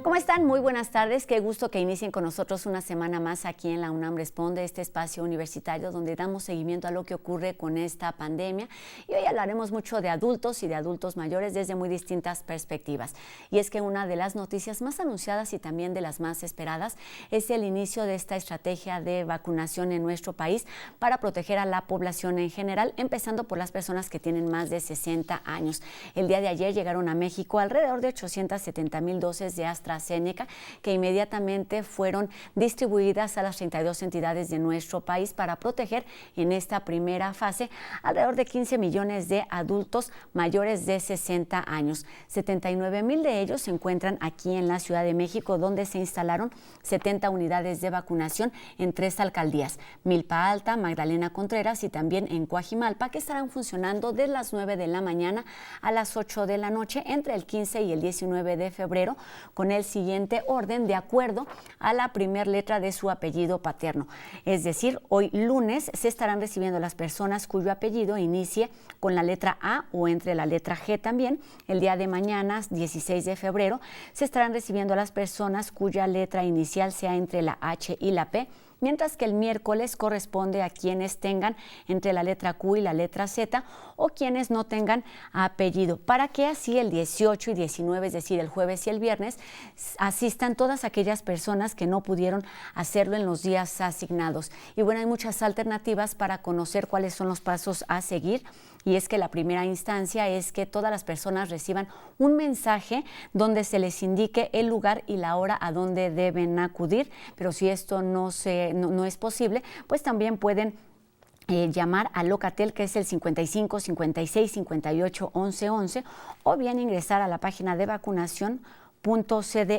¿Cómo están? Muy buenas tardes. Qué gusto que inicien con nosotros una semana más aquí en la UNAM Responde, este espacio universitario donde damos seguimiento a lo que ocurre con esta pandemia. Y hoy hablaremos mucho de adultos y de adultos mayores desde muy distintas perspectivas. Y es que una de las noticias más anunciadas y también de las más esperadas es el inicio de esta estrategia de vacunación en nuestro país para proteger a la población en general, empezando por las personas que tienen más de 60 años. El día de ayer llegaron a México alrededor de 870,000 dosis de AstraZeneca, que inmediatamente fueron distribuidas a las 32 entidades de nuestro país para proteger en esta primera fase alrededor de 15 millones de adultos mayores de 60 años. 79,000 de ellos se encuentran aquí en la Ciudad de México, donde se instalaron 70 unidades de vacunación en 3 alcaldías, Milpa Alta, Magdalena Contreras y también en Coajimalpa, que estarán funcionando de las 9 de la mañana a las 8 de la noche entre el 15 y el 19 de febrero, con el siguiente orden de acuerdo a la primera letra de su apellido paterno. Es decir, hoy lunes se estarán recibiendo las personas cuyo apellido inicie con la letra A o entre la letra G también. El día de mañana, 16 de febrero, se estarán recibiendo a las personas cuya letra inicial sea entre la H y la P, mientras que el miércoles corresponde a quienes tengan entre la letra Q y la letra Z o quienes no tengan apellido, para que así el 18 y 19, es decir, el jueves y el viernes, asistan todas aquellas personas que no pudieron hacerlo en los días asignados. Y bueno, hay muchas alternativas para conocer cuáles son los pasos a seguir. Y es que la primera instancia es que todas las personas reciban un mensaje donde se les indique el lugar y la hora a donde deben acudir, pero si esto no es posible, pues también pueden llamar a Locatel, que es el 55 56 58 11 11, o bien ingresar a la página de vacunación .cdmx.gov.mx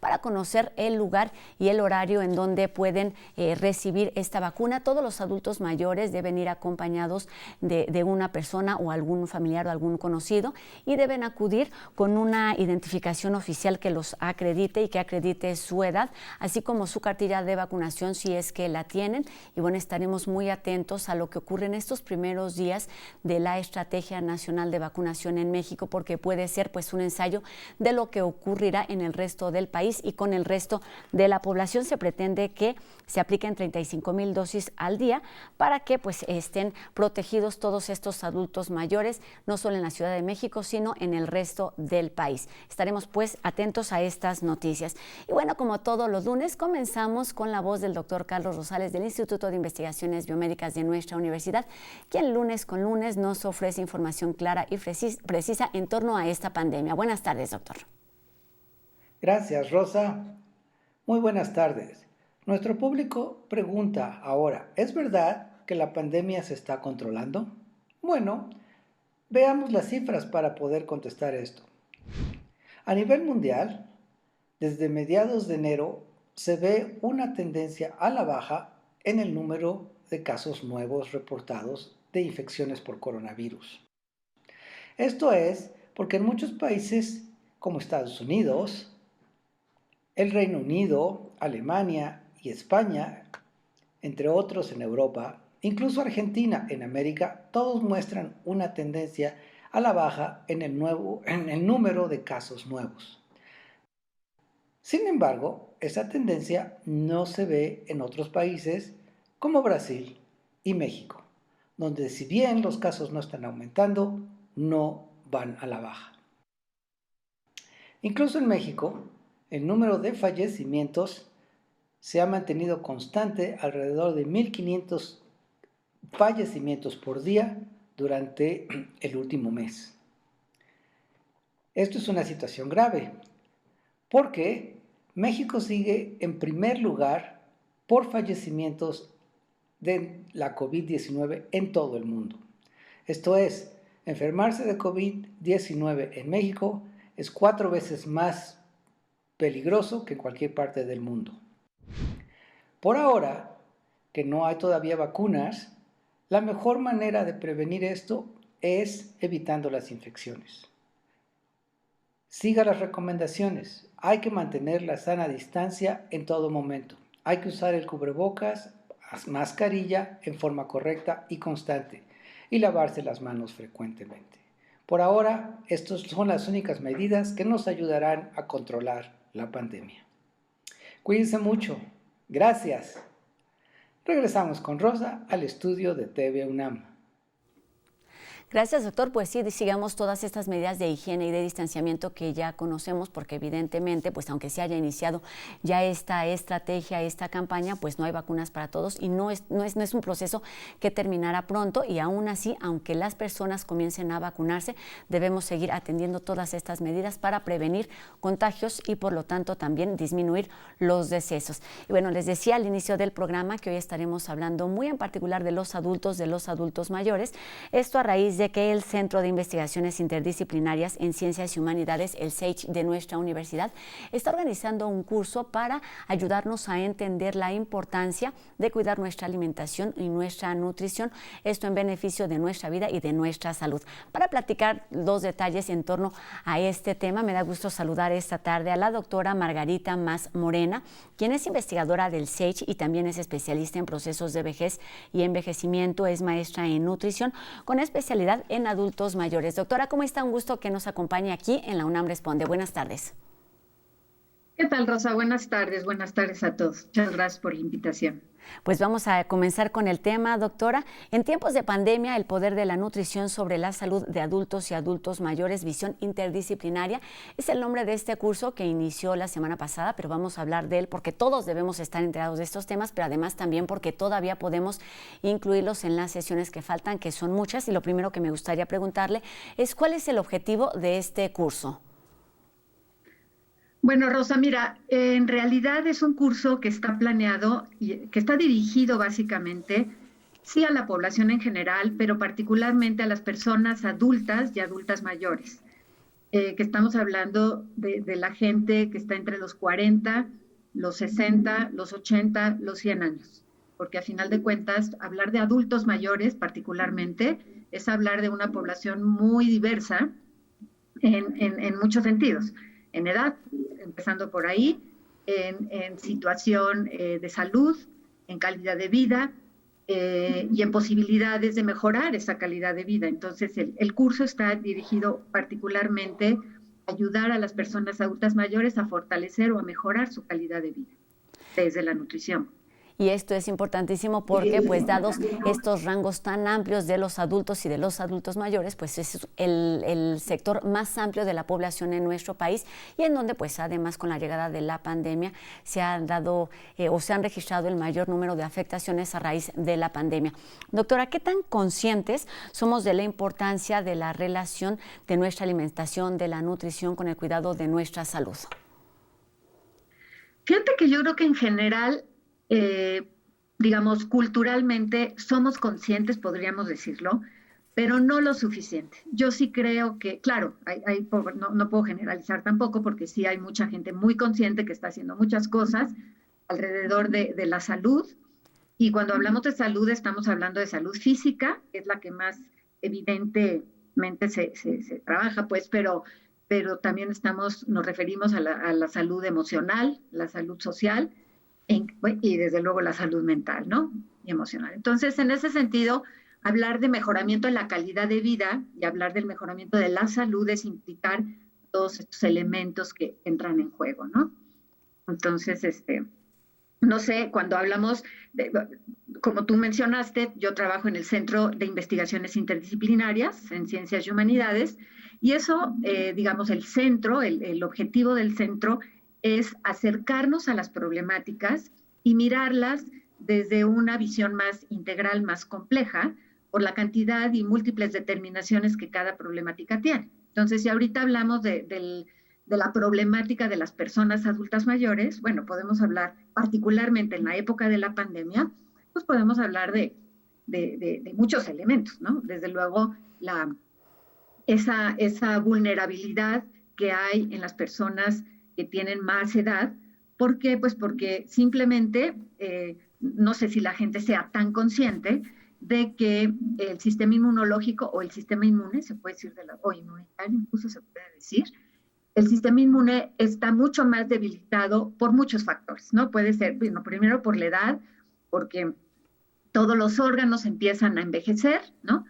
para conocer el lugar y el horario en donde pueden recibir esta vacuna. Todos los adultos mayores deben ir acompañados de una persona o algún familiar o algún conocido y deben acudir con una identificación oficial que los acredite y que acredite su edad, así como su cartilla de vacunación si es que la tienen. Y bueno, estaremos muy atentos a lo que ocurre en estos primeros días de la Estrategia Nacional de Vacunación en México, porque puede ser pues un ensayo de lo que ocurrirá en el resto del país y con el resto de la población. Se pretende que se apliquen 35,000 dosis al día para que pues estén protegidos todos estos adultos mayores, no solo en la Ciudad de México, sino en el resto del país. Estaremos pues atentos a estas noticias. Y bueno, como todos los lunes, comenzamos con la voz del doctor Carlos Rosales del Instituto de Investigaciones Biomédicas de nuestra universidad, quien lunes con lunes nos ofrece información clara y precisa en torno a esta pandemia. Buenas tardes, doctor. Gracias, Rosa. Muy buenas tardes. Nuestro público pregunta ahora, ¿es verdad que la pandemia se está controlando? Bueno, veamos las cifras para poder contestar esto. A nivel mundial, desde mediados de enero se ve una tendencia a la baja en el número de casos nuevos reportados de infecciones por coronavirus. Esto es porque en muchos países como Estados Unidos, el Reino Unido, Alemania y España, entre otros en Europa, incluso Argentina en América, todos muestran una tendencia a la baja en el número de casos nuevos. Sin embargo, esa tendencia no se ve en otros países como Brasil y México, donde si bien los casos no están aumentando, no van a la baja. Incluso en México, el número de fallecimientos se ha mantenido constante alrededor de 1,500 fallecimientos por día durante el último mes. Esto es una situación grave, porque México sigue en primer lugar por fallecimientos de la COVID-19 en todo el mundo. Esto es, enfermarse de COVID-19 en México es 4 veces más peligroso que en cualquier parte del mundo. Por ahora, que no hay todavía vacunas, la mejor manera de prevenir esto es evitando las infecciones. Siga las recomendaciones. Hay que mantener la sana distancia en todo momento. Hay que usar el cubrebocas, mascarilla en forma correcta y constante y lavarse las manos frecuentemente. Por ahora, estas son las únicas medidas que nos ayudarán a controlar la pandemia. Cuídense mucho. Gracias. Regresamos con Rosa al estudio de TV UNAM. Gracias, doctor. Pues sí, sigamos todas estas medidas de higiene y de distanciamiento que ya conocemos, porque evidentemente, pues aunque se haya iniciado ya esta estrategia, esta campaña, pues no hay vacunas para todos y no es un proceso que terminará pronto, y aún así, aunque las personas comiencen a vacunarse, debemos seguir atendiendo todas estas medidas para prevenir contagios y por lo tanto también disminuir los decesos. Y bueno, les decía al inicio del programa que hoy estaremos hablando muy en particular de los adultos mayores, esto a raíz de que el Centro de Investigaciones Interdisciplinarias en Ciencias y Humanidades, el CEICH de nuestra universidad, está organizando un curso para ayudarnos a entender la importancia de cuidar nuestra alimentación y nuestra nutrición, esto en beneficio de nuestra vida y de nuestra salud. Para platicar los detalles en torno a este tema, me da gusto saludar esta tarde a la doctora Margarita Mas Morena, quien es investigadora del CEICH y también es especialista en procesos de vejez y envejecimiento, es maestra en nutrición con especialidad en adultos mayores. Doctora, ¿cómo está? Un gusto que nos acompañe aquí en la UNAM Responde. Buenas tardes. ¿Qué tal, Rosa? Buenas tardes a todos. Muchas gracias por la invitación. Pues vamos a comenzar con el tema, doctora. En tiempos de pandemia, el poder de la nutrición sobre la salud de adultos y adultos mayores, visión interdisciplinaria, es el nombre de este curso que inició la semana pasada, pero vamos a hablar de él porque todos debemos estar enterados de estos temas, pero además también porque todavía podemos incluirlos en las sesiones que faltan, que son muchas, y lo primero que me gustaría preguntarle es ¿cuál es el objetivo de este curso? Bueno, Rosa, mira, en realidad es un curso que está planeado y que está dirigido básicamente, sí, a la población en general, pero particularmente a las personas adultas y adultas mayores, que estamos hablando de la gente que está entre los 40, los 60, los 80, los 100 años, porque a final de cuentas, hablar de adultos mayores particularmente es hablar de una población muy diversa en muchos sentidos. En edad, empezando por ahí, en situación de salud, en calidad de vida y en posibilidades de mejorar esa calidad de vida. Entonces, el curso está dirigido particularmente a ayudar a las personas adultas mayores a fortalecer o a mejorar su calidad de vida desde la nutrición. Y esto es importantísimo porque, pues, dados estos rangos tan amplios de los adultos y de los adultos mayores, pues es el sector más amplio de la población en nuestro país y en donde, pues, además con la llegada de la pandemia se han dado o se han registrado el mayor número de afectaciones a raíz de la pandemia. Doctora, ¿qué tan conscientes somos de la importancia de la relación de nuestra alimentación, de la nutrición con el cuidado de nuestra salud? Fíjate que yo creo que en general, digamos, culturalmente somos conscientes, podríamos decirlo, pero no lo suficiente. Yo sí creo que, claro, no puedo generalizar tampoco, porque sí hay mucha gente muy consciente que está haciendo muchas cosas alrededor de la salud, y cuando hablamos de salud estamos hablando de salud física, que es la que más evidentemente se trabaja, pues, pero también nos referimos a la salud emocional, la salud social, y desde luego la salud mental, ¿no? Y emocional. Entonces, en ese sentido, hablar de mejoramiento en la calidad de vida y hablar del mejoramiento de la salud es implicar todos estos elementos que entran en juego, ¿no? Entonces, no sé, cuando hablamos, como tú mencionaste, yo trabajo en el Centro de Investigaciones Interdisciplinarias en Ciencias y Humanidades, y eso, digamos, el objetivo del centro es acercarnos a las problemáticas y mirarlas desde una visión más integral, más compleja, por la cantidad y múltiples determinaciones que cada problemática tiene. Entonces, si ahorita hablamos de la problemática de las personas adultas mayores, bueno, podemos hablar particularmente en la época de la pandemia, pues podemos hablar de muchos elementos, ¿no? Desde luego, esa vulnerabilidad que hay en las personas que tienen más edad. ¿Por qué? Pues porque simplemente, no sé si la gente sea tan consciente de que el sistema inmunológico o el sistema inmune, se puede decir, o inmunitario incluso se puede decir, el sistema inmune está mucho más debilitado por muchos factores, ¿no? Puede ser, bueno, primero por la edad, porque todos los órganos empiezan a envejecer, ¿no?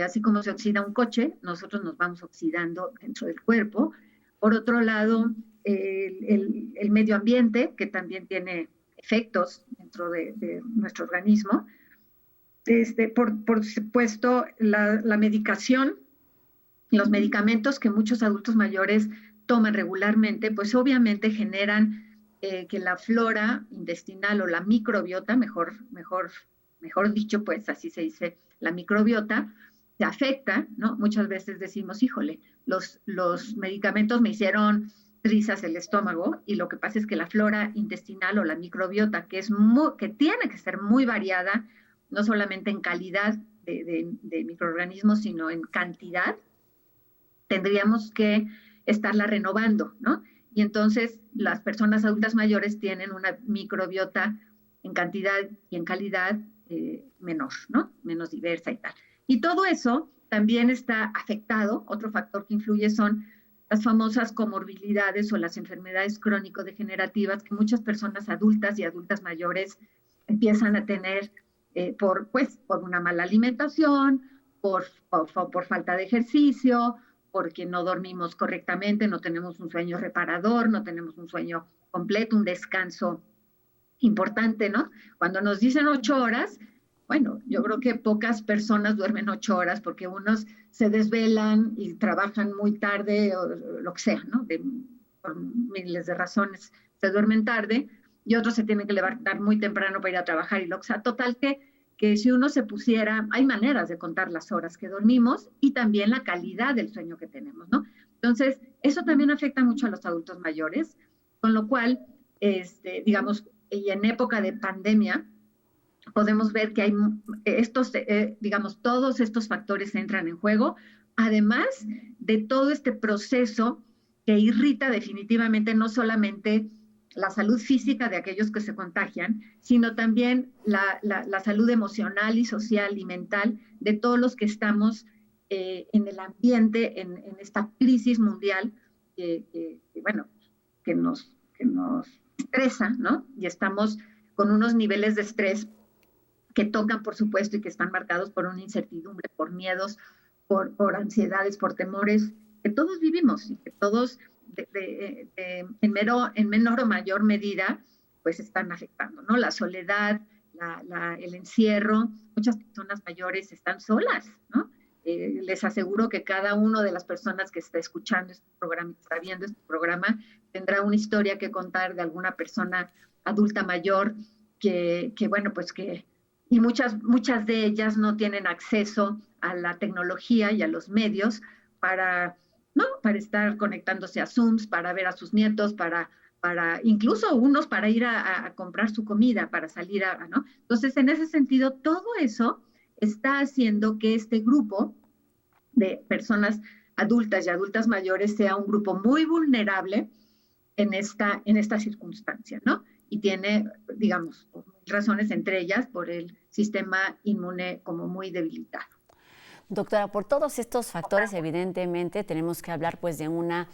Así como se oxida un coche, nosotros nos vamos oxidando dentro del cuerpo. Por otro lado, el medio ambiente, que también tiene efectos dentro de nuestro organismo. Por supuesto, la medicación, los medicamentos que muchos adultos mayores toman regularmente, pues obviamente generan que la flora intestinal o la microbiota, mejor dicho, pues así se dice, la microbiota, se afecta, ¿no? Muchas veces decimos, híjole, los medicamentos me hicieron trizas el estómago, y lo que pasa es que la flora intestinal o la microbiota, que tiene que ser muy variada, no solamente en calidad de microorganismos, sino en cantidad, tendríamos que estarla renovando, ¿no? Y entonces las personas adultas mayores tienen una microbiota en cantidad y en calidad menor, ¿no? Menos diversa y tal. Y todo eso también está afectado. Otro factor que influye son las famosas comorbilidades o las enfermedades crónico-degenerativas que muchas personas adultas y adultas mayores empiezan a tener por una mala alimentación, por falta de ejercicio, porque no dormimos correctamente, no tenemos un sueño reparador, no tenemos un sueño completo, un descanso importante, ¿no? Cuando nos dicen 8 horas, bueno, yo creo que pocas personas duermen 8 horas porque unos se desvelan y trabajan muy tarde o lo que sea, ¿no? Por miles de razones se duermen tarde, y otros se tienen que levantar muy temprano para ir a trabajar y lo que sea. Total que si uno se pusiera, hay maneras de contar las horas que dormimos y también la calidad del sueño que tenemos, ¿no? Entonces, eso también afecta mucho a los adultos mayores, con lo cual, digamos, y en época de pandemia, podemos ver que hay digamos, todos estos factores entran en juego, además de todo este proceso que irrita definitivamente no solamente la salud física de aquellos que se contagian, sino también la salud emocional y social y mental de todos los que estamos en el ambiente, en esta crisis mundial bueno, que nos estresa, ¿no? Y estamos con unos niveles de estrés que tocan, por supuesto, y que están marcados por una incertidumbre, por miedos, por ansiedades, por temores, que todos vivimos y que todos en menor o mayor medida pues están afectando, ¿no? La soledad, el encierro, muchas personas mayores están solas, ¿no? Les aseguro que cada una de las personas que está escuchando este programa, que está viendo este programa, tendrá una historia que contar de alguna persona adulta mayor bueno, pues y muchas de ellas no tienen acceso a la tecnología y a los medios para estar conectándose a Zooms, para ver a sus nietos, para incluso unos para ir a comprar su comida, para salir ¿no? Entonces, en ese sentido, todo eso está haciendo que este grupo de personas adultas y adultas mayores sea un grupo muy vulnerable en esta circunstancia, ¿no? Y tiene, digamos, razones, entre ellas por el sistema inmune como muy debilitado. Doctora, por todos estos factores, evidentemente, tenemos que hablar pues de una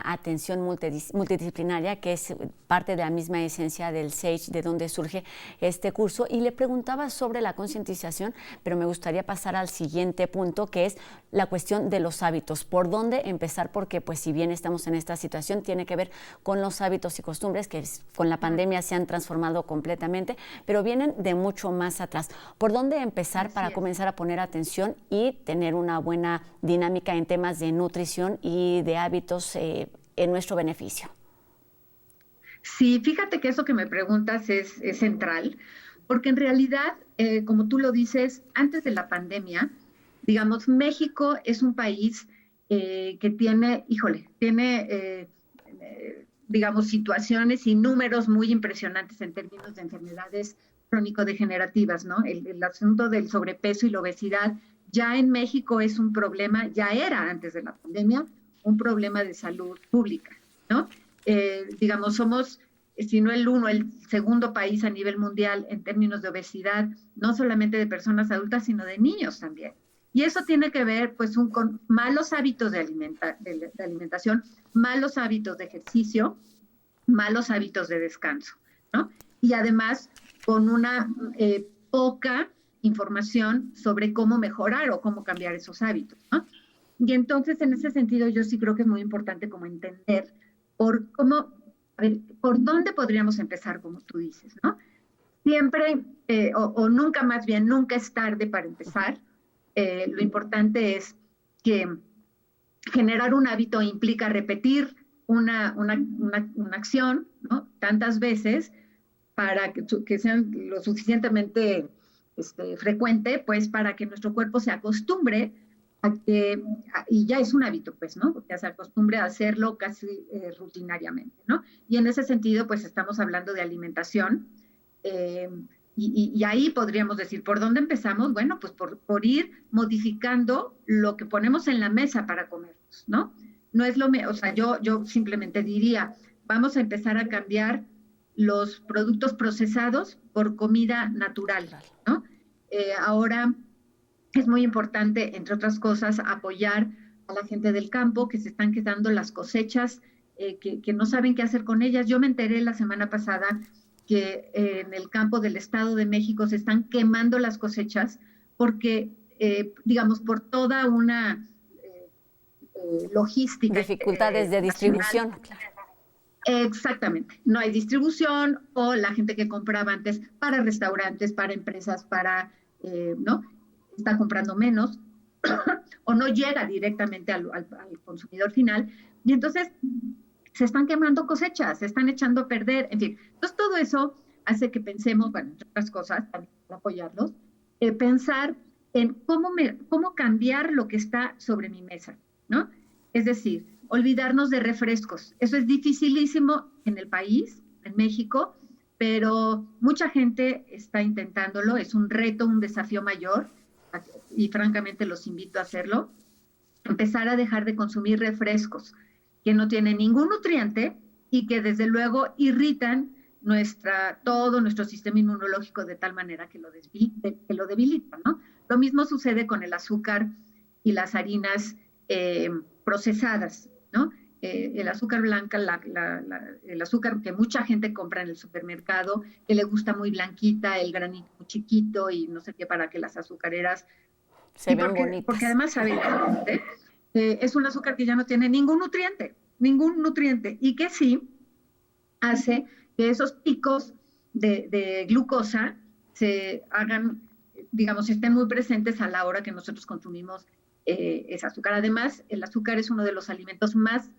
atención multidisciplinaria, que es parte de la misma esencia del SAGE, de donde surge este curso. Y le preguntaba sobre la concientización, pero me gustaría pasar al siguiente punto, que es la cuestión de los hábitos. ¿Por dónde empezar? Porque pues si bien estamos en esta situación, tiene que ver con los hábitos y costumbres que con la pandemia se han transformado completamente, pero vienen de mucho más atrás. ¿Por dónde empezar para comenzar a poner atención y tener una buena dinámica en temas de nutrición y de hábitos en nuestro beneficio? Sí, fíjate que eso que me preguntas es central, porque en realidad, como tú lo dices, antes de la pandemia, digamos, México es un país que tiene, digamos, situaciones y números muy impresionantes en términos de enfermedades crónico-degenerativas, ¿no? El asunto del sobrepeso y la obesidad ya en México es un problema, ya era antes de la pandemia, un problema de salud pública, ¿no? Digamos, somos, si no el segundo país a nivel mundial en términos de obesidad, no solamente de personas adultas, sino de niños también. Y eso tiene que ver pues con malos hábitos de alimentación, malos hábitos de ejercicio, malos hábitos de descanso, ¿no? Y además con una poca información sobre cómo mejorar o cómo cambiar esos hábitos, ¿no? Y entonces, en ese sentido, yo sí creo que es muy importante como entender por dónde podríamos empezar, como tú dices, ¿no? Siempre, o nunca, más bien, nunca es tarde para empezar. Lo importante es que generar un hábito implica repetir una acción, ¿no? Tantas veces para que sean lo suficientemente frecuente, pues para que nuestro cuerpo se acostumbre y ya es un hábito, pues, ¿no? Porque se acostumbre a hacerlo casi rutinariamente, ¿no? Y en ese sentido, pues estamos hablando de alimentación, y ahí podríamos decir, ¿por dónde empezamos? Bueno, pues por ir modificando lo que ponemos en la mesa para comernos, ¿no? No es o sea, yo simplemente diría, vamos a empezar a cambiar los productos procesados por comida natural, ¿no? Ahora es muy importante, entre otras cosas, apoyar a la gente del campo que se están quedando las cosechas, que no saben qué hacer con ellas. Yo me enteré la semana pasada que en el campo del Estado de México se están quemando las cosechas porque, digamos, por toda una logística. Dificultades de distribución. Exactamente, no hay distribución, o la gente que compraba antes para restaurantes, para empresas, ¿no? Está comprando menos o no llega directamente al consumidor final, y entonces se están quemando cosechas, se están echando a perder, en fin. Entonces todo eso hace que pensemos, bueno, entre otras cosas, también para apoyarlos, pensar en cómo cambiar lo que está sobre mi mesa, ¿no? Es decir, olvidarnos de refrescos. Eso es dificilísimo en el país, en México, pero mucha gente está intentándolo. Es un reto, un desafío mayor, y francamente los invito a hacerlo. Empezar a dejar de consumir refrescos que no tienen ningún nutriente y que desde luego irritan todo nuestro sistema inmunológico de tal manera que lo debilitan, ¿no? Lo mismo sucede con el azúcar y las harinas procesadas, ¿no? El azúcar blanca, el azúcar que mucha gente compra en el supermercado, que le gusta muy blanquita, el granito muy chiquito y no sé qué, para que las azucareras se vean bonitas. Porque además sabe es un azúcar que ya no tiene ningún nutriente, y que sí hace que esos picos de glucosa se hagan, digamos, estén muy presentes a la hora que nosotros consumimos ese azúcar. Además, el azúcar es uno de los alimentos más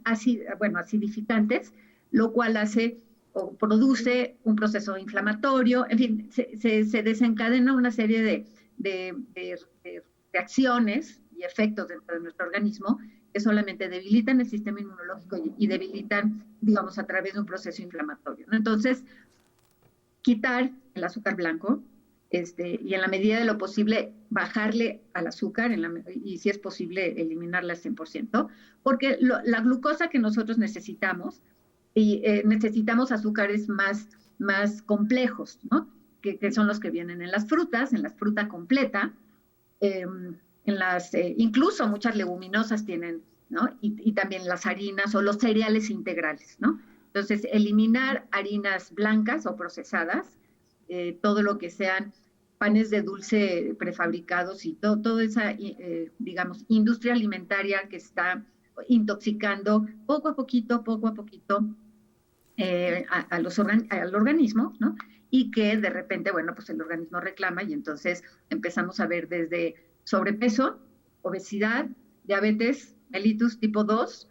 acidificantes, lo cual hace o produce un proceso inflamatorio, en fin, se desencadena una serie de reacciones y efectos dentro de nuestro organismo que solamente debilitan el sistema inmunológico y debilitan, digamos, a través de un proceso inflamatorio, ¿no? Entonces, quitar el azúcar blanco, y en la medida de lo posible bajarle al azúcar, y si es posible eliminarla al 100%, porque la glucosa que nosotros necesitamos, y necesitamos azúcares más complejos, ¿no? Que son los que vienen en las frutas, en la fruta completa, incluso muchas leguminosas tienen, ¿no? Y también las harinas o los cereales integrales, ¿no? Entonces, eliminar harinas blancas o procesadas, todo lo que sean panes de dulce prefabricados y toda esa, digamos, industria alimentaria que está intoxicando poco a poquito al organismo, ¿no? Y que de repente, bueno, pues el organismo reclama y entonces empezamos a ver desde sobrepeso, obesidad, diabetes, mellitus tipo 2,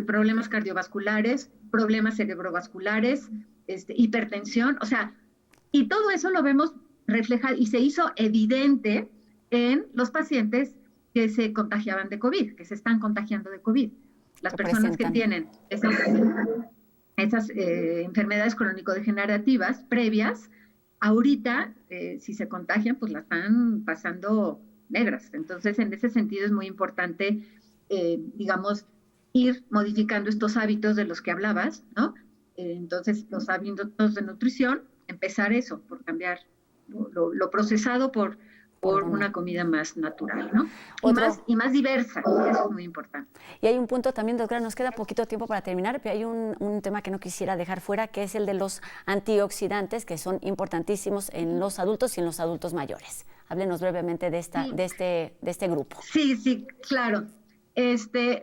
problemas cardiovasculares, problemas cerebrovasculares, hipertensión, o sea, y todo eso lo vemos reflejado y se hizo evidente en los pacientes que se contagiaban de COVID, que se están contagiando de COVID. Las personas que tienen esas enfermedades crónico-degenerativas previas, ahorita, si se contagian, pues la están pasando negras. Entonces, en ese sentido es muy importante, digamos, ir modificando estos hábitos de los que hablabas, ¿no? Entonces, los hábitos de nutrición, empezar eso, por cambiar lo procesado por por una comida más natural, ¿no? Y más diversa, eso es muy importante. Y hay un punto también, doctora, nos queda poquito tiempo para terminar, pero hay un tema que no quisiera dejar fuera, que es el de los antioxidantes, que son importantísimos en los adultos y en los adultos mayores. Háblenos brevemente de este grupo. Sí, claro.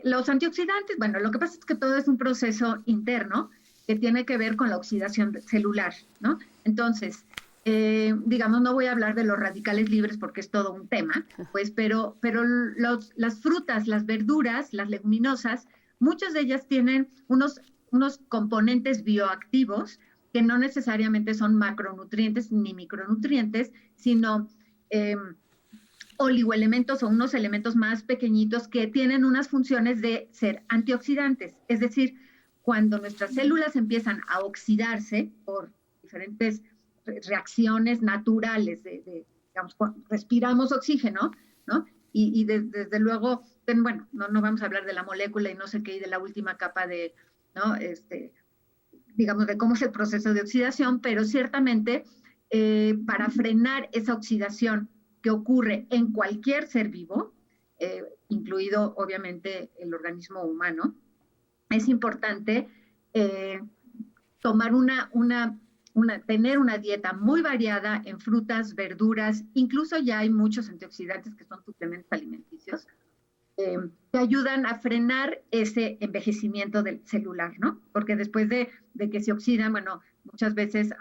Los antioxidantes, bueno, lo que pasa es que todo es un proceso interno que tiene que ver con la oxidación celular, ¿no? Entonces, digamos, no voy a hablar de los radicales libres porque es todo un tema, pues, pero las frutas, las verduras, las leguminosas, muchas de ellas tienen unos componentes bioactivos que no necesariamente son macronutrientes ni micronutrientes, sino oligoelementos o unos elementos más pequeñitos que tienen unas funciones de ser antioxidantes. Es decir, cuando nuestras células empiezan a oxidarse por diferentes reacciones naturales, digamos, respiramos oxígeno, ¿no? Y desde luego, bueno, no vamos a hablar de la molécula y no sé qué, y de la última capa de, ¿no? Digamos, de cómo es el proceso de oxidación, pero ciertamente para frenar esa oxidación que ocurre en cualquier ser vivo, incluido obviamente el organismo humano, es importante tomar tener una dieta muy variada en frutas, verduras, incluso ya hay muchos antioxidantes que son suplementos alimenticios, que ayudan a frenar ese envejecimiento del celular, ¿no? Porque después de que se oxidan, bueno, muchas veces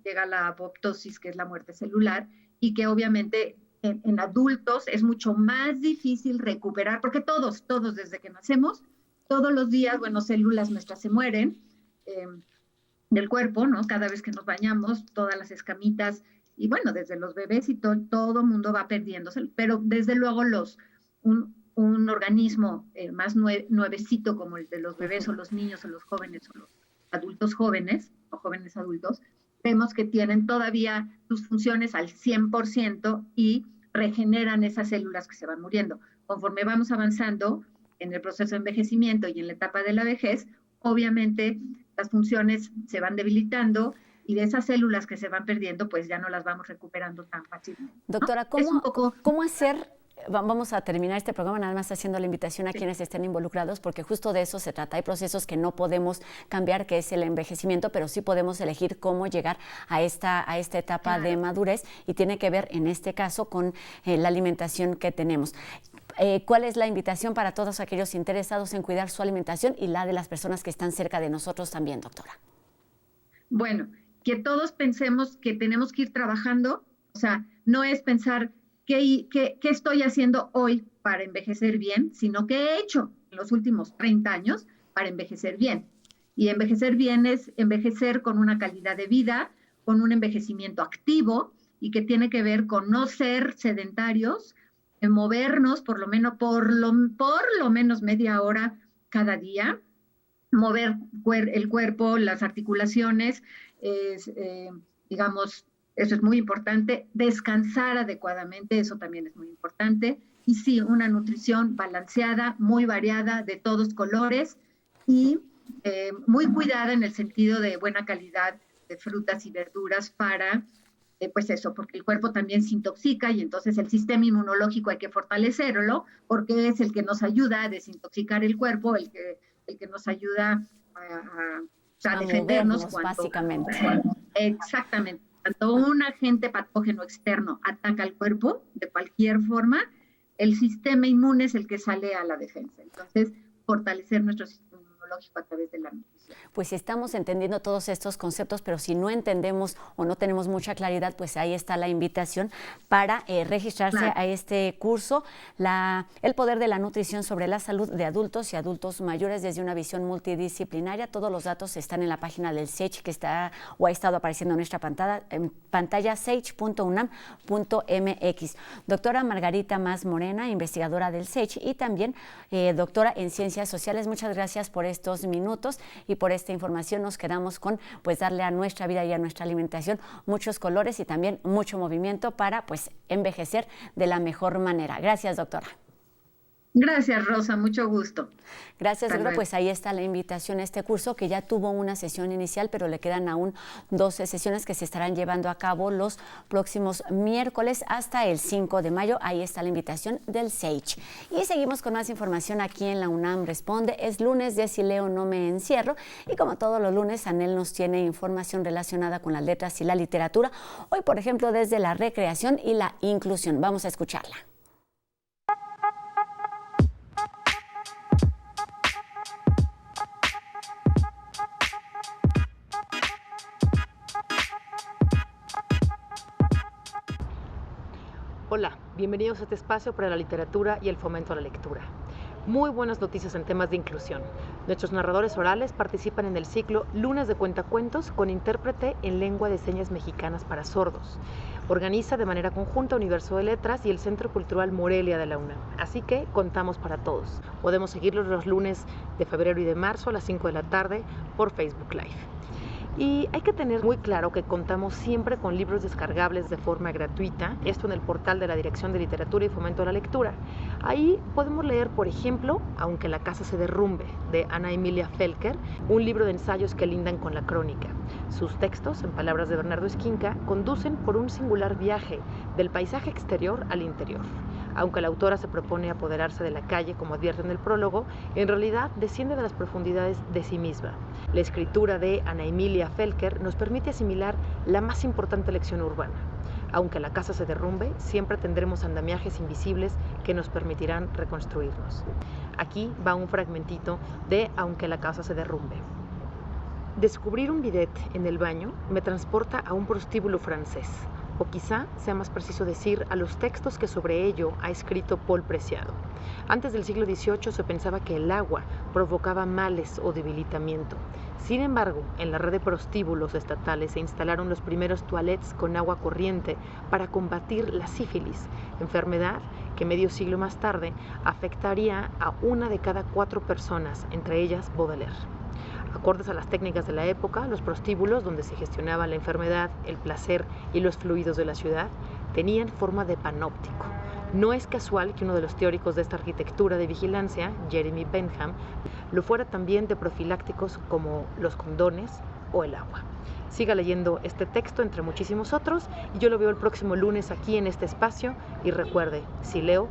llega la apoptosis, que es la muerte celular, y que obviamente en adultos es mucho más difícil recuperar, porque todos desde que nacemos, todos los días, bueno, células nuestras se mueren del cuerpo, ¿no? Cada vez que nos bañamos, todas las escamitas, y bueno, desde los bebés y todo mundo va perdiéndose, pero desde luego un organismo más nuevecito como el de los bebés o los niños o los jóvenes o los adultos jóvenes o jóvenes adultos, vemos que tienen todavía sus funciones al 100% y regeneran esas células que se van muriendo. Conforme vamos avanzando en el proceso de envejecimiento y en la etapa de la vejez, obviamente las funciones se van debilitando y de esas células que se van perdiendo, pues ya no las vamos recuperando tan fácilmente, ¿no? Doctora, ¿cómo hacer? Vamos a terminar este programa nada más haciendo la invitación a quienes estén involucrados, porque justo de eso se trata. Hay procesos que no podemos cambiar, que es el envejecimiento, pero sí podemos elegir cómo llegar a esta etapa de madurez, y tiene que ver en este caso con la alimentación que tenemos. ¿Cuál es la invitación para todos aquellos interesados en cuidar su alimentación y la de las personas que están cerca de nosotros también, doctora? Bueno, que todos pensemos que tenemos que ir trabajando, o sea, no es pensar ¿qué estoy haciendo hoy para envejecer bien?, sino qué he hecho en los últimos 30 años para envejecer bien. Y envejecer bien es envejecer con una calidad de vida, con un envejecimiento activo y que tiene que ver con no ser sedentarios, movernos por lo menos media hora cada día, mover el cuerpo, las articulaciones, digamos, eso es muy importante, descansar adecuadamente, eso también es muy importante, y sí, una nutrición balanceada, muy variada, de todos colores, y muy cuidada en el sentido de buena calidad de frutas y verduras para, pues eso, porque el cuerpo también se intoxica, y entonces el sistema inmunológico hay que fortalecerlo, porque es el que nos ayuda a desintoxicar el cuerpo, el que nos ayuda a defendernos básicamente. Exactamente. Cuando un agente patógeno externo ataca al cuerpo de cualquier forma, el sistema inmune es el que sale a la defensa. Entonces, fortalecer nuestro sistema inmunológico a través de la nutrición. Pues si estamos entendiendo todos estos conceptos, pero si no entendemos o no tenemos mucha claridad, pues ahí está la invitación para registrarse a este curso, El poder de la nutrición sobre la salud de adultos y adultos mayores desde una visión multidisciplinaria. Todos los datos están en la página del SAGE, que está o ha estado apareciendo en nuestra pantalla sage.unam.mx. Doctora Margarita Mas Morena, investigadora del SAGE y también doctora en Ciencias Sociales, muchas gracias por estos minutos y por esta información. Nos quedamos con pues darle a nuestra vida y a nuestra alimentación muchos colores y también mucho movimiento para pues envejecer de la mejor manera. Gracias, doctora. Gracias, Rosa, mucho gusto. Gracias, doctora. Pues ahí está la invitación a este curso que ya tuvo una sesión inicial, pero le quedan aún 12 sesiones que se estarán llevando a cabo los próximos miércoles hasta el 5 de mayo. Ahí está la invitación del SAGE. Y seguimos con más información aquí en la UNAM Responde. Es lunes de Si leo no me encierro y como todos los lunes, Anel nos tiene información relacionada con las letras y la literatura. Hoy, por ejemplo, desde la recreación y la inclusión. Vamos a escucharla. Hola, bienvenidos a este espacio para la literatura y el fomento a la lectura. Muy buenas noticias en temas de inclusión. Nuestros narradores orales participan en el ciclo Lunes de Cuentacuentos con intérprete en lengua de señas mexicanas para sordos. Organiza de manera conjunta Universo de Letras y el Centro Cultural Morelia de la UNAM. Así que contamos para todos. Podemos seguirlos los lunes de febrero y de marzo a las 5 de la tarde por Facebook Live. Y hay que tener muy claro que contamos siempre con libros descargables de forma gratuita, esto en el portal de la Dirección de Literatura y Fomento a la Lectura. Ahí podemos leer, por ejemplo, Aunque la casa se derrumbe, de Ana Emilia Felker, un libro de ensayos que lindan con la crónica. Sus textos, en palabras de Bernardo Esquinca, conducen por un singular viaje del paisaje exterior al interior. Aunque la autora se propone apoderarse de la calle, como advierte en el prólogo, en realidad desciende de las profundidades de sí misma. La escritura de Ana Emilia Felker nos permite asimilar la más importante lección urbana. Aunque la casa se derrumbe, siempre tendremos andamiajes invisibles que nos permitirán reconstruirnos. Aquí va un fragmentito de Aunque la casa se derrumbe. Descubrir un bidet en el baño me transporta a un prostíbulo francés, o quizá sea más preciso decir a los textos que sobre ello ha escrito Paul Preciado. Antes del siglo XVIII se pensaba que el agua provocaba males o debilitamiento. Sin embargo, en la red de prostíbulos estatales se instalaron los primeros toilettes con agua corriente para combatir la sífilis, enfermedad que medio siglo más tarde afectaría a 1 de cada 4 personas, entre ellas Baudelaire. Acordes a las técnicas de la época, los prostíbulos, donde se gestionaba la enfermedad, el placer y los fluidos de la ciudad, tenían forma de panóptico. No es casual que uno de los teóricos de esta arquitectura de vigilancia, Jeremy Bentham, lo fuera también de profilácticos como los condones o el agua. Siga leyendo este texto entre muchísimos otros y yo lo veo el próximo lunes aquí en este espacio y recuerde, si leo,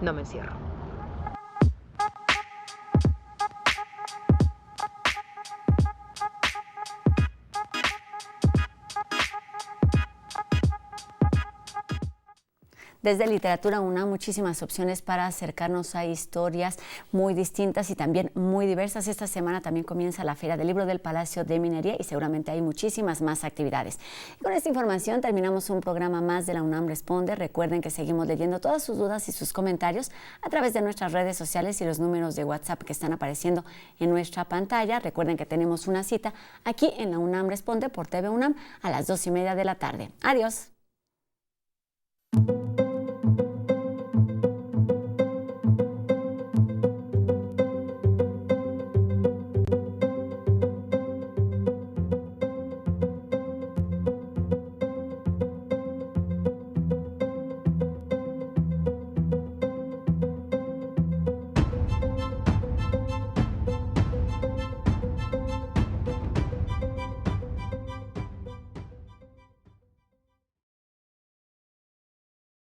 no me encierro. Desde Literatura UNAM, muchísimas opciones para acercarnos a historias muy distintas y también muy diversas. Esta semana también comienza la Feria del Libro del Palacio de Minería y seguramente hay muchísimas más actividades. Y con esta información terminamos un programa más de la UNAM Responde. Recuerden que seguimos leyendo todas sus dudas y sus comentarios a través de nuestras redes sociales y los números de WhatsApp que están apareciendo en nuestra pantalla. Recuerden que tenemos una cita aquí en la UNAM Responde por TV UNAM a las 2:30 de la tarde. Adiós.